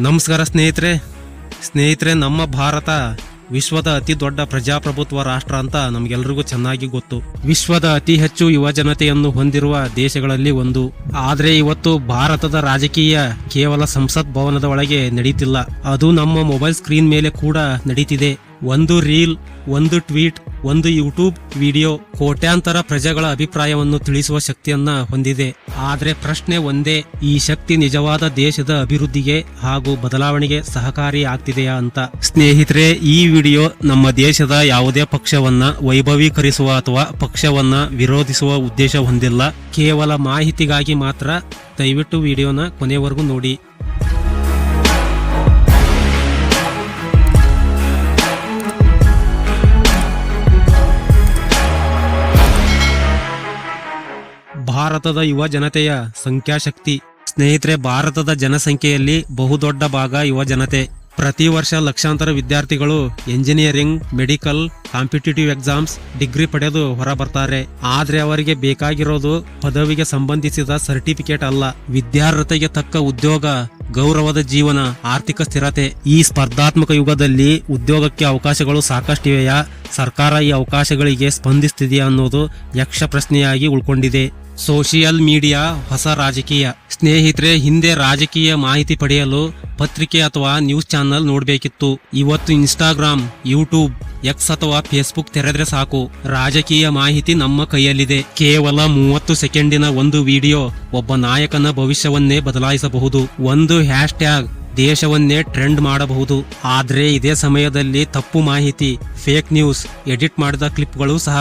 ನಮಸ್ಕಾರ ಸ್ನೇಹಿತರೆ ನಮ್ಮ ಭಾರತ ವಿಶ್ವದ ಅತಿ ದೊಡ್ಡ ಪ್ರಜಾಪ್ರಭುತ್ವ ರಾಷ್ಟ್ರ ಅಂತ ನಮ್ಗೆಲ್ರಿಗೂ ಚೆನ್ನಾಗಿ ಗೊತ್ತು. ವಿಶ್ವದ ಅತಿ ಹೆಚ್ಚು ಯುವ ಜನತೆಯನ್ನು ಹೊಂದಿರುವ ದೇಶಗಳಲ್ಲಿ ಒಂದು. ಆದ್ರೆ ಇವತ್ತು ಭಾರತದ ರಾಜಕೀಯ ಕೇವಲ ಸಂಸತ್ ಭವನದ ಒಳಗೆ ನಡೀತಿಲ್ಲ, ಅದು ನಮ್ಮ ಮೊಬೈಲ್ ಸ್ಕ್ರೀನ್ ಮೇಲೆ ಕೂಡ ನಡೀತಿದೆ. ಒಂದು ರೀಲ್, ಒಂದು ಟ್ವೀಟ್, ಒಂದು ಯೂಟ್ಯೂಬ್ ವಿಡಿಯೋ ಕೋಟ್ಯಾಂತರ ಪ್ರಜೆಗಳ ಅಭಿಪ್ರಾಯವನ್ನು ತಿಳಿಸುವ ಶಕ್ತಿಯನ್ನ ಹೊಂದಿದೆ. ಆದ್ರೆ ಪ್ರಶ್ನೆ ಒಂದೇ, ಈ ಶಕ್ತಿ ನಿಜವಾದ ದೇಶದ ಅಭಿವೃದ್ಧಿಗೆ ಹಾಗೂ ಬದಲಾವಣೆಗೆ ಸಹಕಾರಿ ಆಗ್ತಿದೆಯಾ ಅಂತ. ಸ್ನೇಹಿತರೆ, ಈ ವಿಡಿಯೋ ನಮ್ಮ ದೇಶದ ಯಾವುದೇ ಪಕ್ಷವನ್ನ ವೈಭವೀಕರಿಸುವ ಅಥವಾ ಪಕ್ಷವನ್ನ ವಿರೋಧಿಸುವ ಉದ್ದೇಶ ಹೊಂದಿಲ್ಲ, ಕೇವಲ ಮಾಹಿತಿಗಾಗಿ ಮಾತ್ರ. ದಯವಿಟ್ಟು ವಿಡಿಯೋನ ಕೊನೆವರೆಗೂ ನೋಡಿ. ಭಾರತದ ಯುವ ಜನತೆಯ ಸಂಖ್ಯಾಶಕ್ತಿ. ಸ್ನೇಹಿತರೆ, ಭಾರತದ ಜನಸಂಖ್ಯೆಯಲ್ಲಿ ಬಹುದೊಡ್ಡ ಭಾಗ ಯುವ ಜನತೆ. ಪ್ರತಿ ವರ್ಷ ಲಕ್ಷಾಂತರ ವಿದ್ಯಾರ್ಥಿಗಳು engineering, medical, competitive exams, degree ಪಡೆದು ಹೊರ ಬರ್ತಾರೆ. ಆದ್ರೆ ಅವರಿಗೆ ಬೇಕಾಗಿರೋದು ಪದವಿಗೆ ಸಂಬಂಧಿಸಿದ ಸರ್ಟಿಫಿಕೇಟ್ ಅಲ್ಲ, ವಿದ್ಯಾರ್ಹತೆಗೆ ತಕ್ಕ ಉದ್ಯೋಗ, ಗೌರವದ ಜೀವನ, ಆರ್ಥಿಕ ಸ್ಥಿರತೆ. ಈ ಸ್ಪರ್ಧಾತ್ಮಕ ಯುಗದಲ್ಲಿ ಉದ್ಯೋಗಕ್ಕೆ ಅವಕಾಶಗಳು ಸಾಕಷ್ಟಿವೆಯಾ? ಸರ್ಕಾರ ಈ ಅವಕಾಶಗಳಿಗೆ ಸ್ಪಂದಿಸ್ತಿದೆಯಾ ಅನ್ನೋದು ಯಕ್ಷ ಪ್ರಶ್ನೆಯಾಗಿ ಉಳ್ಕೊಂಡಿದೆ. ಸೋಷಿಯಲ್ ಮೀಡಿಯಾ ಹೊಸ ರಾಜಕೀಯ. ಸ್ನೇಹಿತರೆ, ಹಿಂದೆ ರಾಜಕೀಯ ಮಾಹಿತಿ ಪಡೆಯಲು ಪತ್ರಿಕೆ ಅಥವಾ ನ್ಯೂಸ್ ಚಾನೆಲ್ ನೋಡಬೇಕಿತ್ತು. ಇವತ್ತು ಇನ್ಸ್ಟಾಗ್ರಾಮ್, ಯೂಟ್ಯೂಬ್, ಎಕ್ಸ್ ಅಥವಾ ಫೇಸ್ಬುಕ್ ತೆರೆದ್ರೆ ಸಾಕು, ರಾಜಕೀಯ ಮಾಹಿತಿ ನಮ್ಮ ಕೈಯಲ್ಲಿದೆ. ಕೇವಲ 30 ಸೆಕೆಂಡಿನ ಒಂದು ವಿಡಿಯೋ ಒಬ್ಬ ನಾಯಕನ ಭವಿಷ್ಯವನ್ನೇ ಬದಲಾಯಿಸಬಹುದು. ಒಂದು ಹ್ಯಾಶ್ ಟ್ಯಾಗ್ ದೇಶವನ್ನೇ ಟ್ರೆಂಡ್ ಮಾಡಬಹುದು. ಆದ್ರೆ ಇದೇ ಸಮಯದಲ್ಲಿ ತಪ್ಪು ಮಾಹಿತಿ, ಫೇಕ್ ನ್ಯೂಸ್, ಎಡಿಟ್ ಮಾಡಿದ ಕ್ಲಿಪ್ಗಳು ಸಹ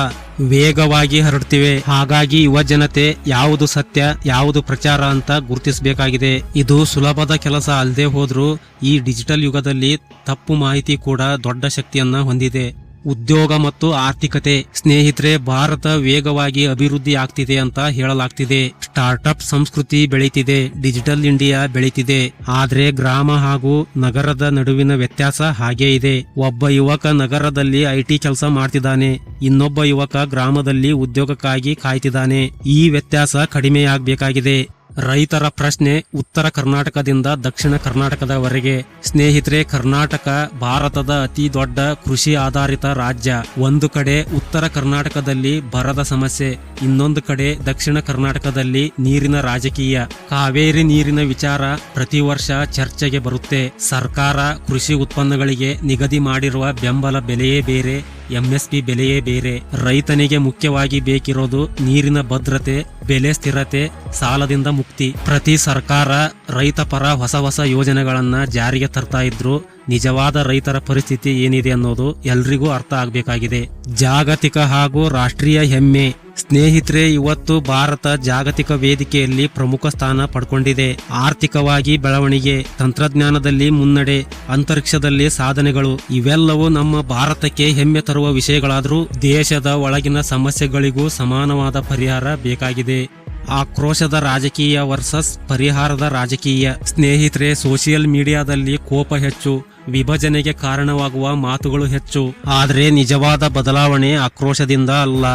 ವೇಗವಾಗಿ ಹರಡ್ತಿವೆ. ಹಾಗಾಗಿ ಯುವ ಜನತೆ ಯಾವುದು ಸತ್ಯ, ಯಾವುದು ಪ್ರಚಾರ ಅಂತ ಗುರುತಿಸಬೇಕಾಗಿದೆ. ಇದು ಸುಲಭದ ಕೆಲಸ ಅಲ್ಲದೆ ಹೋದ್ರೂ ಈ ಡಿಜಿಟಲ್ ಯುಗದಲ್ಲಿ ತಪ್ಪು ಮಾಹಿತಿ ಕೂಡ ದೊಡ್ಡ ಶಕ್ತಿಯನ್ನ ಹೊಂದಿದೆ. ಉದ್ಯೋಗ ಮತ್ತು ಆರ್ಥಿಕತೆ. ಸ್ನೇಹಿತರೆ, ಭಾರತ ವೇಗವಾಗಿ ಅಭಿವೃದ್ಧಿ ಆಗ್ತಿದೆ ಅಂತ ಹೇಳಲಾಗ್ತಿದೆ. ಸ್ಟಾರ್ಟ್ಅಪ್ ಸಂಸ್ಕೃತಿ ಬೆಳೀತಿದೆ, ಡಿಜಿಟಲ್ ಇಂಡಿಯಾ ಬೆಳೀತಿದೆ. ಆದ್ರೆ ಗ್ರಾಮ ಹಾಗೂ ನಗರದ ನಡುವಿನ ವ್ಯತ್ಯಾಸ ಹಾಗೇ ಇದೆ. ಒಬ್ಬ ಯುವಕ ನಗರದಲ್ಲಿ ಐಟಿ ಕೆಲಸ ಮಾಡ್ತಿದ್ದಾನೆ, ಇನ್ನೊಬ್ಬ ಯುವಕ ಗ್ರಾಮದಲ್ಲಿ ಉದ್ಯೋಗಕ್ಕಾಗಿ ಕಾಯ್ತಿದ್ದಾನೆ. ಈ ವ್ಯತ್ಯಾಸ ಕಡಿಮೆಯಾಗಬೇಕಾಗಿದೆ. ರೈತರ ಪ್ರಶ್ನೆ, ಉತ್ತರ ಕರ್ನಾಟಕದಿಂದ ದಕ್ಷಿಣ ಕರ್ನಾಟಕದವರೆಗೆ. ಸ್ನೇಹಿತರೆ, ಕರ್ನಾಟಕ ಭಾರತದ ಅತಿ ದೊಡ್ಡ ಕೃಷಿ ಆಧಾರಿತ ರಾಜ್ಯ. ಒಂದು ಕಡೆ ಉತ್ತರ ಕರ್ನಾಟಕದಲ್ಲಿ ಬರದ ಸಮಸ್ಯೆ, ಇನ್ನೊಂದು ಕಡೆ ದಕ್ಷಿಣ ಕರ್ನಾಟಕದಲ್ಲಿ ನೀರಿನ ರಾಜಕೀಯ. ಕಾವೇರಿ ನೀರಿನ ವಿಚಾರ ಪ್ರತಿ ವರ್ಷ ಚರ್ಚೆಗೆ ಬರುತ್ತೆ. ಸರ್ಕಾರ ಕೃಷಿ ಉತ್ಪನ್ನಗಳಿಗೆ ನಿಗದಿ ಮಾಡಿರುವ ಬೆಂಬಲ ಬೆಲೆಯೇ ಬೇರೆ, ಎಂಎಸ್ಪಿ ಬೆಲೆಯೇ ಬೇರೆ. ರೈತನಿಗೆ ಮುಖ್ಯವಾಗಿ ಬೇಕಿರೋದು ನೀರಿನ ಭದ್ರತೆ, ಬೆಲೆ ಸ್ಥಿರತೆ, ಸಾಲದಿಂದ ಮುಕ್ತಿ. ಪ್ರತಿ ಸರ್ಕಾರ ರೈತ ಪರ ಹೊಸ ಯೋಜನೆಗಳನ್ನ ಜಾರಿಗೆ ತರ್ತಾ ಇದ್ರು ನಿಜವಾದ ರೈತರ ಪರಿಸ್ಥಿತಿ ಏನಿದೆ ಅನ್ನೋದು ಎಲ್ರಿಗೂ ಅರ್ಥ ಆಗ್ಬೇಕಾಗಿದೆ. ಜಾಗತಿಕ ಹಾಗೂ ರಾಷ್ಟ್ರೀಯ ಹೆಮ್ಮೆ. ಸ್ನೇಹಿತರೆ, ಇವತ್ತು ಭಾರತ ಜಾಗತಿಕ ವೇದಿಕೆಯಲ್ಲಿ ಪ್ರಮುಖ ಸ್ಥಾನ ಪಡ್ಕೊಂಡಿದೆ. ಆರ್ಥಿಕವಾಗಿ ಬೆಳವಣಿಗೆ, ತಂತ್ರಜ್ಞಾನದಲ್ಲಿ ಮುನ್ನಡೆ, ಅಂತರಿಕ್ಷದಲ್ಲಿ ಸಾಧನೆಗಳು, ಇವೆಲ್ಲವೂ ನಮ್ಮ ಭಾರತಕ್ಕೆ ಹೆಮ್ಮೆ ತರುವ ವಿಷಯಗಳಾದ್ರೂ ದೇಶದ ಒಳಗಿನ ಸಮಸ್ಯೆಗಳಿಗೂ ಸಮಾನವಾದ ಪರಿಹಾರ ಬೇಕಾಗಿದೆ. ಆಕ್ರೋಶದ ರಾಜಕೀಯ ವರ್ಸಸ್ ಪರಿಹಾರದ ರಾಜಕೀಯ. ಸ್ನೇಹಿತರೆ, ಸೋಷಿಯಲ್ ಮೀಡಿಯಾದಲ್ಲಿ ಕೋಪ ಹೆಚ್ಚು, ವಿಭಜನೆಗೆ ಕಾರಣವಾಗುವ ಮಾತುಗಳು ಹೆಚ್ಚು. ಆದ್ರೆ ನಿಜವಾದ ಬದಲಾವಣೆ ಆಕ್ರೋಶದಿಂದ ಅಲ್ಲ,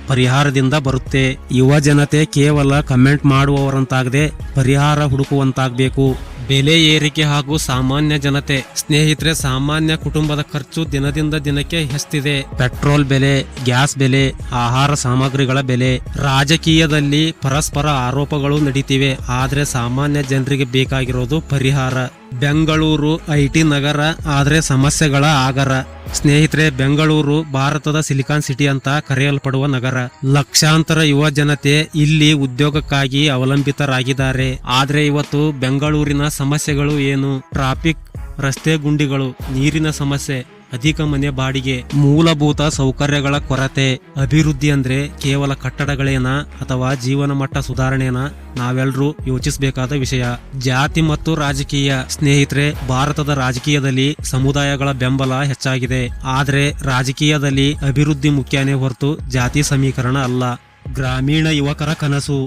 ಪರಿಹಾರದಿಂದ ಬರುತ್ತೆ. ಯುವ ಜನತೆ ಕೇವಲ ಕಮೆಂಟ್ ಮಾಡುವವರಂತಾಗದೆ ಪರಿಹಾರ ಹುಡುಕುವಂತಾಗಬೇಕು. ಬೆಲೆ ಏರಿಕೆ ಹಾಗೂ ಸಾಮಾನ್ಯ ಜನತೆ. ಸ್ನೇಹಿತರೆ, ಸಾಮಾನ್ಯ ಕುಟುಂಬದ ಖರ್ಚು ದಿನದಿಂದ ದಿನಕ್ಕೆ ಹೆಚ್ಚುತ್ತಿದೆ. ಪೆಟ್ರೋಲ್ ಬೆಲೆ, ಗ್ಯಾಸ್ ಬೆಲೆ, ಆಹಾರ ಸಾಮಗ್ರಿಗಳ ಬೆಲೆ. ರಾಜಕೀಯದಲ್ಲಿ ಪರಸ್ಪರ ಆರೋಪಗಳು ನಡೀತಿವೆ, ಆದ್ರೆ ಸಾಮಾನ್ಯ ಜನರಿಗೆ ಬೇಕಾಗಿರೋದು ಪರಿಹಾರ. ಬೆಂಗಳೂರು ಐಟಿ ನಗರ, ಆದ್ರೆ ಸಮಸ್ಯೆಗಳ ಆಗರ. ಸ್ನೇಹಿತರೆ, ಬೆಂಗಳೂರು ಭಾರತದ ಸಿಲಿಕಾನ್ ಸಿಟಿ ಅಂತ ಕರೆಯಲ್ಪಡುವ ನಗರ. ಲಕ್ಷಾಂತರ ಯುವ ಜನತೆ ಇಲ್ಲಿ ಉದ್ಯೋಗಕ್ಕಾಗಿ ಅವಲಂಬಿತರಾಗಿದ್ದಾರೆ. ಆದ್ರೆ ಇವತ್ತು ಬೆಂಗಳೂರಿನ ಸಮಸ್ಯೆಗಳು ಏನು? ಟ್ರಾಫಿಕ್, ರಸ್ತೆ ಗುಂಡಿಗಳು, ನೀರಿನ ಸಮಸ್ಯೆ, ಅಧಿಕ ಮನೆ ಬಾಡಿಗೆ, ಮೂಲಭೂತ ಸೌಕರ್ಯಗಳ ಕೊರತೆ. ಅಭಿವೃದ್ಧಿ ಅಂದ್ರೆ ಕೇವಲ ಕಟ್ಟಡಗಳೇನಾ ಅಥವಾ ಜೀವನ ಮಟ್ಟ ಸುಧಾರಣೆನಾ? ನಾವೆಲ್ಲರೂ ಯೋಚಿಸಬೇಕಾದ ವಿಷಯ. ಜಾತಿ ಮತ್ತು ರಾಜಕೀಯ. ಸ್ನೇಹಿತರೆ, ಭಾರತದ ರಾಜಕೀಯದಲ್ಲಿ ಸಮುದಾಯಗಳ ಬೆಂಬಲ ಹೆಚ್ಚಾಗಿದೆ, ಆದ್ರೆ ರಾಜಕೀಯದಲ್ಲಿ ಅಭಿವೃದ್ಧಿ ಮುಖ್ಯನೇ ಹೊರತು ಜಾತಿ ಸಮೀಕರಣ ಅಲ್ಲ. ಗ್ರಾಮೀಣ ಯುವಕರ ಕನಸು.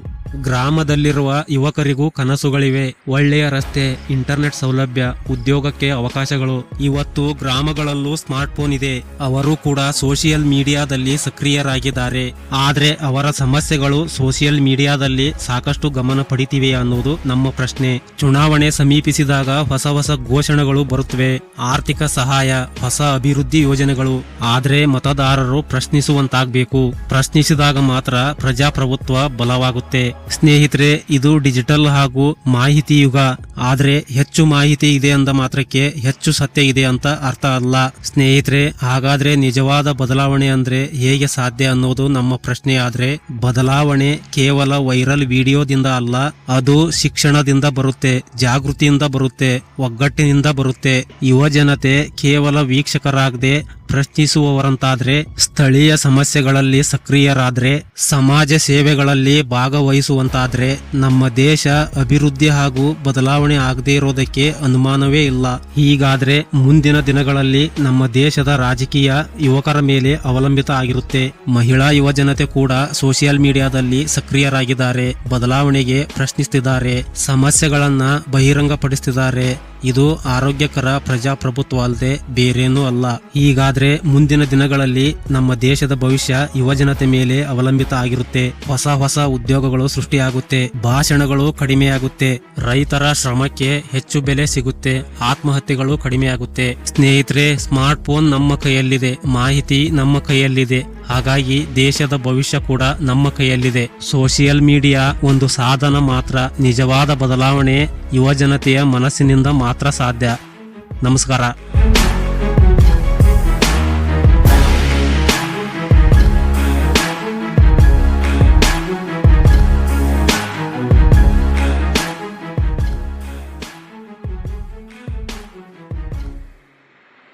ಗ್ರಾಮದಲ್ಲಿರುವ ಯುವಕರಿಗೂ ಕನಸುಗಳಿವೆ. ಒಳ್ಳೆಯ ರಸ್ತೆ, ಇಂಟರ್ನೆಟ್ ಸೌಲಭ್ಯ, ಉದ್ಯೋಗಕ್ಕೆ ಅವಕಾಶಗಳು. ಇವತ್ತು ಗ್ರಾಮಗಳಲ್ಲೂ ಸ್ಮಾರ್ಟ್ಫೋನ್ ಇದೆ. ಅವರು ಕೂಡ ಸೋಷಿಯಲ್ ಮೀಡಿಯಾದಲ್ಲಿ ಸಕ್ರಿಯರಾಗಿದ್ದಾರೆ. ಆದ್ರೆ ಅವರ ಸಮಸ್ಯೆಗಳು ಸೋಷಿಯಲ್ ಮೀಡಿಯಾದಲ್ಲಿ ಸಾಕಷ್ಟು ಗಮನ ಪಡಿತಿವೆ ಅನ್ನೋದು ನಮ್ಮ ಪ್ರಶ್ನೆ. ಚುನಾವಣೆ ಸಮೀಪಿಸಿದಾಗ ಹೊಸ ಹೊಸ ಘೋಷಣೆಗಳು ಬರುತ್ತವೆ. ಆರ್ಥಿಕ ಸಹಾಯ, ಹೊಸ ಅಭಿವೃದ್ಧಿ ಯೋಜನೆಗಳು. ಆದ್ರೆ ಮತದಾರರು ಪ್ರಶ್ನಿಸುವಂತಾಗಬೇಕು. ಪ್ರಶ್ನಿಸಿದಾಗ ಮಾತ್ರ ಪ್ರಜಾಪ್ರಭುತ್ವ ಬಲವಾಗುತ್ತೆ. ಸ್ನೇಹಿತರೆ, ಇದು ಡಿಜಿಟಲ್ ಹಾಗೂ ಮಾಹಿತಿ ಯುಗ. ಆದ್ರೆ ಹೆಚ್ಚು ಮಾಹಿತಿ ಇದೆ ಅಂದ ಮಾತ್ರಕ್ಕೆ ಹೆಚ್ಚು ಸತ್ಯ ಇದೆ ಅಂತ ಅರ್ಥ ಅಲ್ಲ. ಸ್ನೇಹಿತರೆ, ಹಾಗಾದ್ರೆ ನಿಜವಾದ ಬದಲಾವಣೆ ಅಂದ್ರೆ ಹೇಗೆ ಸಾಧ್ಯ ಅನ್ನೋದು ನಮ್ಮ ಪ್ರಶ್ನೆ. ಆದ್ರೆ ಬದಲಾವಣೆ ಕೇವಲ ವೈರಲ್ ವಿಡಿಯೋದಿಂದ ಅಲ್ಲ, ಅದು ಶಿಕ್ಷಣದಿಂದ ಬರುತ್ತೆ, ಜಾಗೃತಿಯಿಂದ ಬರುತ್ತೆ, ಒಗ್ಗಟ್ಟಿನಿಂದ ಬರುತ್ತೆ. ಯುವ ಜನತೆ ಕೇವಲ ವೀಕ್ಷಕರಾಗದೆ ಪ್ರಶ್ನಿಸುವವರಂತಾದ್ರೆ, ಸ್ಥಳೀಯ ಸಮಸ್ಯೆಗಳಲ್ಲಿ ಸಕ್ರಿಯರಾದ್ರೆ, ಸಮಾಜ ಸೇವೆಗಳಲ್ಲಿ ಭಾಗವಹಿಸುವಂತಾದ್ರೆ ನಮ್ಮ ದೇಶ ಅಭಿವೃದ್ಧಿ ಹಾಗೂ ಬದಲಾವಣೆ ಆಗದೇ ಇರೋದಕ್ಕೆ ಅನುಮಾನವೇ ಇಲ್ಲ. ಹೀಗಾದ್ರೆ ಮುಂದಿನ ದಿನಗಳಲ್ಲಿ ನಮ್ಮ ದೇಶದ ರಾಜಕೀಯ ಯುವಕರ ಮೇಲೆ ಅವಲಂಬಿತ ಆಗಿರುತ್ತೆ. ಮಹಿಳಾ ಯುವ ಜನತೆ ಕೂಡ ಸೋಷಿಯಲ್ ಮೀಡಿಯಾದಲ್ಲಿ ಸಕ್ರಿಯರಾಗಿದ್ದಾರೆ, ಬದಲಾವಣೆಗೆ ಪ್ರಶ್ನಿಸುತ್ತಿದ್ದಾರೆ, ಸಮಸ್ಯೆಗಳನ್ನ ಬಹಿರಂಗಪಡಿಸುತ್ತಿದ್ದಾರೆ. ಇದು ಆರೋಗ್ಯಕರ ಪ್ರಜಾಪ್ರಭುತ್ವ ಅಲ್ಲದೆ ಬೇರೇನೂ ಅಲ್ಲ. ಹೀಗಾದ್ರೆ ಮುಂದಿನ ದಿನಗಳಲ್ಲಿ ನಮ್ಮ ದೇಶದ ಭವಿಷ್ಯ ಯುವ ಜನತೆ ಮೇಲೆ ಅವಲಂಬಿತ ಆಗಿರುತ್ತೆ. ಹೊಸ ಉದ್ಯೋಗಗಳು ಸೃಷ್ಟಿಯಾಗುತ್ತೆ, ಭಾಷಣಗಳು ಕಡಿಮೆಯಾಗುತ್ತೆ, ರೈತರ ಶ್ರಮಕ್ಕೆ ಹೆಚ್ಚು ಬೆಲೆ ಸಿಗುತ್ತೆ, ಆತ್ಮಹತ್ಯೆಗಳು ಕಡಿಮೆಯಾಗುತ್ತೆ. ಸ್ನೇಹಿತರೆ, ಸ್ಮಾರ್ಟ್ ಫೋನ್ ನಮ್ಮ ಕೈಯಲ್ಲಿದೆ, ಮಾಹಿತಿ ನಮ್ಮ ಕೈಯಲ್ಲಿದೆ. ಹಾಗಾಗಿ ದೇಶದ ಭವಿಷ್ಯ ಕೂಡ ನಮ್ಮ ಕೈಯಲ್ಲಿದೆ. ಸೋಷಿಯಲ್ ಮೀಡಿಯಾ ಒಂದು ಸಾಧನ ಮಾತ್ರ. ನಿಜವಾದ ಬದಲಾವಣೆ ಯುವ ಜನತೆಯ ಮನಸ್ಸಿನಿಂದ ಮಾತ್ರ ಸಾಧ್ಯ. ನಮಸ್ಕಾರ.